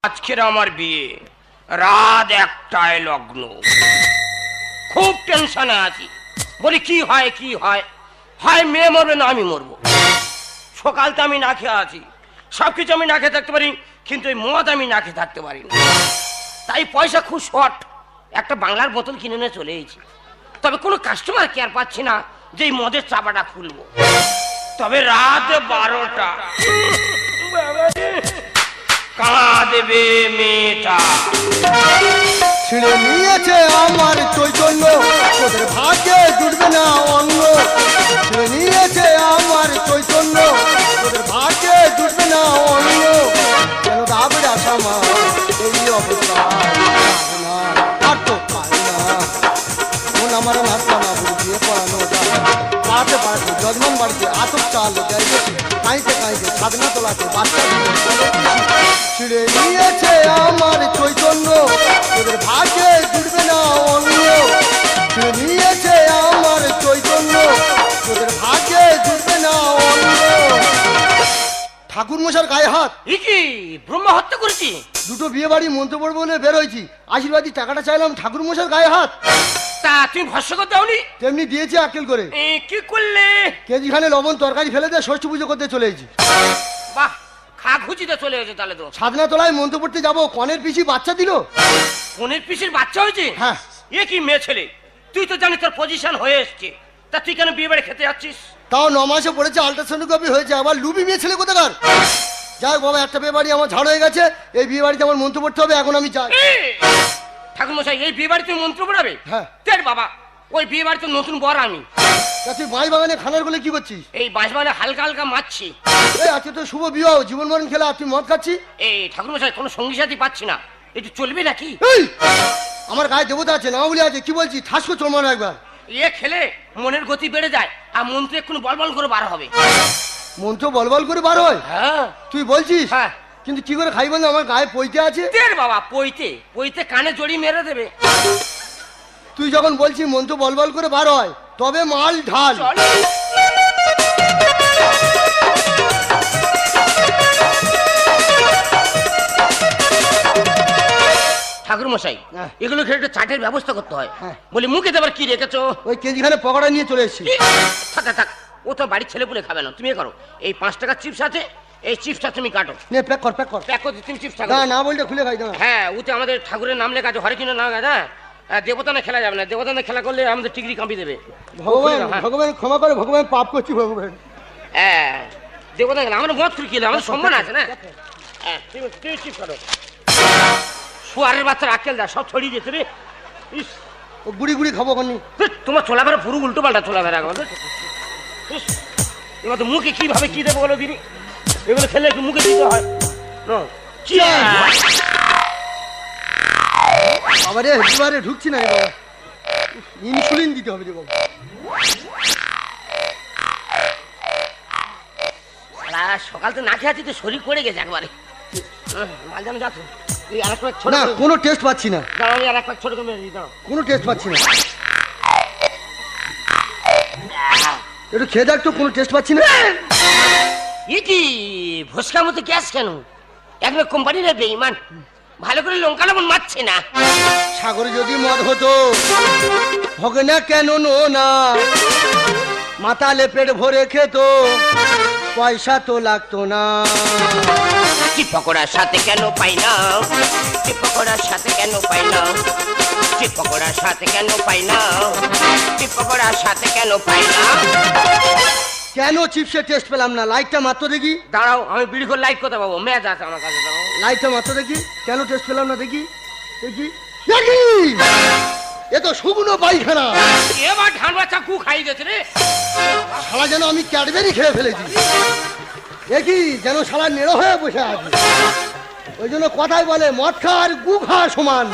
আজকের আমার বিয়ে, রাত 1টায় লগ্ন। খুব টেনশনে আছি, বলি কি হয় কি হয়, হয় মেয়ে মরবে না আমি মরবো। সকালতে আমি না খেয়ে আছি, সবকিছু আমি না খেয়ে থাকতে পারি, কিন্তু এই মদ আমি না খেয়ে থাকতে পারি না। তাই পয়সা খুব শর্ট, একটা বাংলার বোতল কিনে নিয়ে চলে এসেছি। তবে কোনো কাস্টমার কেয়ার পাচ্ছি না যে এই মদের চাপাটা খুলবো। তবে রাত 12টা, কাঁদবে মেয়েটা। ছিঁড়ে নিয়েছে আমার চৈতন্য, তোদের ভাগ্যে জুটবে না অন্য। ছিঁড়ে নিয়েছে আমার চৈতন্য, তোদের ভাগ্যে জুটবে না অন্য। কেন দাবড়ে আসা মা এই অবস্থা, না আর তো পারে না মন আমার নাচা না বুঝিয়ে পড়ানো যায়। পাড়াতে পাড়াতে যজমান বাড়িতে আতপ চাল দেয় বেশি, কাঁইতে কাঁইতে সাধনা তোলাতে বাচ্চা ছিঁড়ে নিয়েছে আমার চৈতন্য, তোদের ভাগ্যে জুটবে না অন্য। ছিঁড়ে নিয়েছে আমার চৈতন্য, তোদের ভাগ্যে জুটবে না অন্য। ঠাকুর মশার গায়ে হাত, কি ব্রহ্ম হত্যা করেছি? দুটো বিয়ে বাড়ি মন্ত্র পড়বো বলে বের হয়েছি, আশীর্বাদী টাকাটা চাইলাম, ঠাকুর মশার গায়ে হাত। তা তুমি ভস্য করতে দাওনি? তেমনি দিয়েছি আক্কেল করে। কি করলে? কেজিখানে লবণ তরকারি ফেলে দিয়ে ষষ্ঠী পুজো করতে চলে এসেছি। বাহ, খা খুঁজিতে চলে গেছে তাহলে তো। সাধনা তলায় মন্ত্র পড়তে যাবো, কনের পিসি বাচ্চা দিল। কোনের পিসির বাচ্চা হয়েছে? হ্যাঁ। এ কি মেয়ে ছেলে, তুই তো জানিস তোর পজিশন হয়ে এসছে, তা তুই কেন বিয়ে বাড়ি খেতে যাচ্ছিস? তাও 9 মাসে পড়েছে, আল্ট্রাসোনোগ্রাফি হয়েছে, আবার লুবি মেয়ে ছেলে কোথাকার। যাই হোক বাবা, একটা বিয়ে বাড়ি আমার ঝাড় হয়ে গেছে, এই বিয়ে বাড়িতে আমার মন্ত্র পড়তে হবে, এখন আমি যাই। ঠাকুর মশাই, এই বিয়ে বাড়িতে মন্ত্র পড়াবে? হ্যাঁ। তের বাবা, ওই বিয়ে বাড়িতে নতুন বর আমি। তা তুই বাঁশ বাগানে খানার বলে কি করছিস? এই বাঁশবাগানে হালকা হালকা মারছি। এই আজকে তো শুভ বিবাহ, জীবন মরণ খেলা, তুই মদ খাচ্ছি। এই ঠাকুর মশাই, কোনো সঙ্গী সাথী পাচ্ছি না, একটু চলবে নাকি? এই আমার গায়ে দেবতা আছে, নামাবলি আছে, কি বলছি ঠাস করে চলমান একবার। এ খেলে মনের গতি বেড়ে যায়, আর মন্ত্রে এক্ষুনি বলবল করে বার হবে। মন্ত্র বলবল করে বার হয়? হ্যাঁ। তুই বলছিস? হ্যাঁ। কিন্তু কি করে খাই বল, আমার গায়ে পইতে আছে। তের বাবা, পইতে পইতে কানে জড়ি মেরে দেবে। তুই যখন বলছিস মন্ত্র বলবল করে বার হয়, তবে মাল ঢাল। ঠাকুর মশাই, এগুলো খেলে একটু চাটের ব্যবস্থা করতে হয়। হ্যাঁ। বলি মুখে দেবার কি রেখেছো? ওই কেজিখানে পকোড়া নিয়ে চলে এসেছি। থাক থাক, ও তো বাড়ির ছেলে পুলে খাবে না, তুমি এ করো, এই 5 টাকার চিপস আছে, এই চিপসটা তুমি কাটো। নে প্যাক কর, প্যাক কর। প্যাক করতে তুমি চিপস না কাটো। না বলটা খুলে খাই না। হ্যাঁ, ওতে আমাদের ঠাকুরের নাম লেখা আছে, হরেকৃষ্ণ নাম আছে। হ্যাঁ, দেবতা না খেলা যাবে না, দেবতা না খেলা করলে আমাদের টিকরি কাঁপি দেবে। ভগবান হ্যাঁ। ভগবান ক্ষমা করে, ভগবান পাপ করছি ভগবান। হ্যাঁ, দেবতা খেলা আমরা মত করে খেলে আমাদের সম্মান আছে না। হ্যাঁ, তুমি চিপস কাটো। শুয়ারের বাচ্চার আক্কেল দা সব ছড়িয়ে দিয়েছে রে। ইস, ও গুড়ি গুড়ি খাবো কোনি। তোমার চলাফেরা পুরো উল্টো পাল্টা চলাফেরা আমাদের। এবার তো মুখে কিভাবে কি দেবো বলো দিদি, এগুলো খেলে একটু মুখে দিতে হয়। বাবা রে, এবারে ঢুকছি না রে বাবা, ইনসুলিন দিতে হবে রে বাবা। সকাল তো না খেয়ে আছি তো শরীর পড়ে গেছে একবারে। মাঝে মাঝে যাচ্ছ এই আর এক ছোট না কোনো টেস্ট পাচ্ছি না, দাঁড়াও, আমি আর এক ছোট করে মেরে দিই, দাঁড়াও। কোনো টেস্ট পাচ্ছি না। একটু খেয়ে দেখ তো, কোনো টেস্ট পাচ্ছি না। এ কি ভস্কার মতো গ্যাস কেন? একবার কোম্পানির বেঈমান, ভালো করে লঙ্কা লবণ মারছে না। সাগরে যদি মদ হতো হবে না কেন না, মাতালে পেট ভরে খেত, পয়সা তো লাগতো না। চিপ পকোড়ার সাথে কেন পাই না, চিপ পকোড়ার সাথে কেন পাই না, চিপ পকোড়ার সাথে কেন পাই না, চিপ পকোড়ার সাথে কেন পাই না। কেন চিপসের টেস্ট পেলাম না? লাইটটা মাত্র দেখি। দাঁড়াও, আমি বিড়ি করে লাইট করতে পাবো, মেয়াজ আছে আমার কাছে, দাঁড়াও। লাইটটা মাত্র দেখি, কেন টেস্ট পেলাম না দেখি। দেখি দেখি, এ তো শুকনো পায়খানা। এবার ধান বাচ্চা কু খাই দিয়েছে রে। শালা যেন আমি ক্যাডবেরি খেয়ে ফেলেছি। দেখি যেন শালা নেড়ো হয়ে বসে আছে। ওই জন্য কথাই বলে মদ খা আর গু খা সমান।